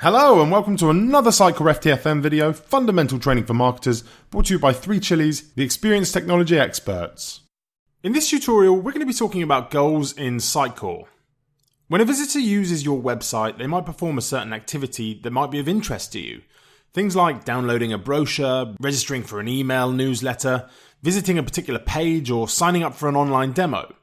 Hello and welcome to another Sitecore FTFM video, Fundamental Training for Marketers, brought to you by 3 Chili's, the experienced technology experts. In this tutorial, we're going to be talking about goals in Sitecore. When a visitor uses your website, they might perform a certain activity that might be of interest to you. Things like downloading a brochure, registering for an email newsletter, visiting a particular page, or signing up for an online demo.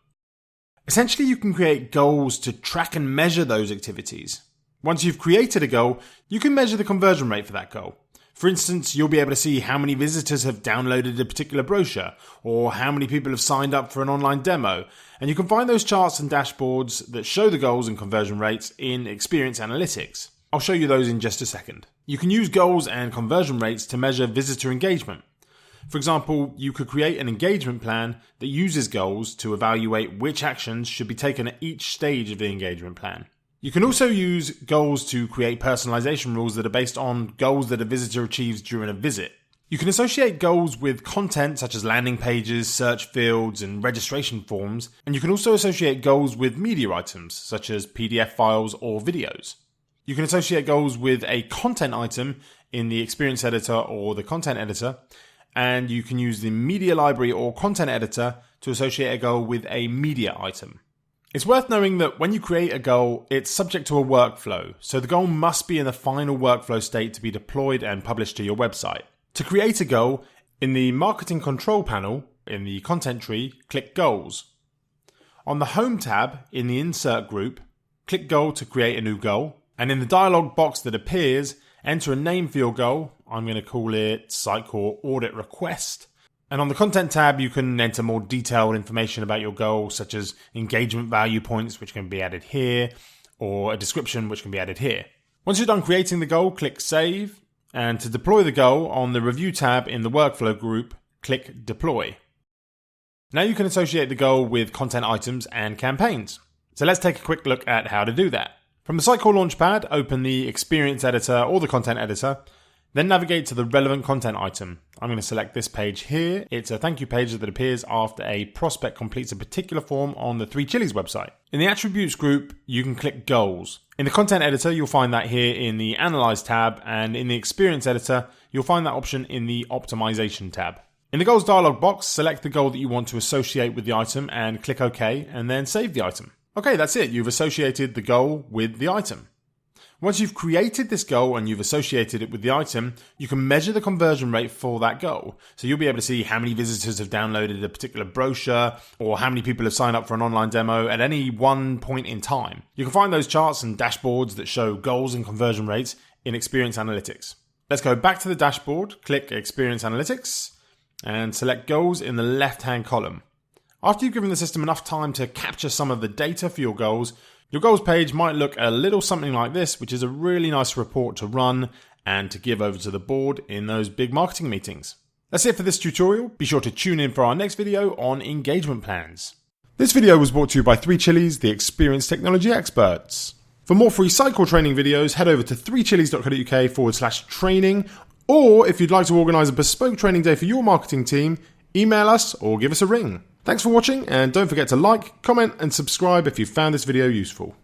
Essentially, you can create goals to track and measure those activities. Once you've created a goal, you can measure the conversion rate for that goal. For instance, you'll be able to see how many visitors have downloaded a particular brochure, or how many people have signed up for an online demo, and you can find those charts and dashboards that show the goals and conversion rates in Experience Analytics. I'll show you those in just a second. You can use goals and conversion rates to measure visitor engagement. For example, you could create an engagement plan that uses goals to evaluate which actions should be taken at each stage of the engagement plan. You can also use goals to create personalization rules that are based on goals that a visitor achieves during a visit. You can associate goals with content such as landing pages, search fields, and registration forms, and you can also associate goals with media items such as PDF files or videos. You can associate goals with a content item in the Experience Editor or the Content Editor, and you can use the Media Library or Content Editor to associate a goal with a media item. It's worth knowing that when you create a goal, it's subject to a workflow, so the goal must be in the final workflow state to be deployed and published to your website. To create a goal, in the Marketing Control panel, in the Content tree, click Goals. On the Home tab, in the Insert group, click Goal to create a new goal, and in the dialog box that appears, enter a name for your goal. I'm going to call it Sitecore Audit Request. And on the Content tab, you can enter more detailed information about your goal, such as engagement value points, which can be added here, or a description, which can be added here. Once you're done creating the goal, click Save. And to deploy the goal, on the Review tab in the Workflow group, click Deploy. Now you can associate the goal with content items and campaigns. So let's take a quick look at how to do that. From the Sitecore Launchpad, open the Experience Editor or the Content Editor. Then navigate to the relevant content item. I'm going to select this page here. It's a thank you page that appears after a prospect completes a particular form on the 3 Chili's website. In the Attributes group, you can click Goals. In the Content Editor, you'll find that here in the Analyze tab, and in the Experience Editor, you'll find that option in the Optimization tab. In the Goals dialog box, select the goal that you want to associate with the item and click OK, and then save the item. Okay, that's it. You've associated the goal with the item. Once you've created this goal and you've associated it with the item, you can measure the conversion rate for that goal. So you'll be able to see how many visitors have downloaded a particular brochure or how many people have signed up for an online demo at any one point in time. You can find those charts and dashboards that show goals and conversion rates in Experience Analytics. Let's go back to the dashboard, click Experience Analytics, and select Goals in the left-hand column. After you've given the system enough time to capture some of the data for your goals page might look a little something like this, which is a really nice report to run and to give over to the board in those big marketing meetings. That's it for this tutorial. Be sure to tune in for our next video on engagement plans. This video was brought to you by 3 Chili's, the experienced technology experts. For more free Sitecore training videos, head over to 3chilis.co.uk/training, or if you'd like to organise a bespoke training day for your marketing team, email us or give us a ring. Thanks for watching, and don't forget to like, comment and subscribe if you found this video useful.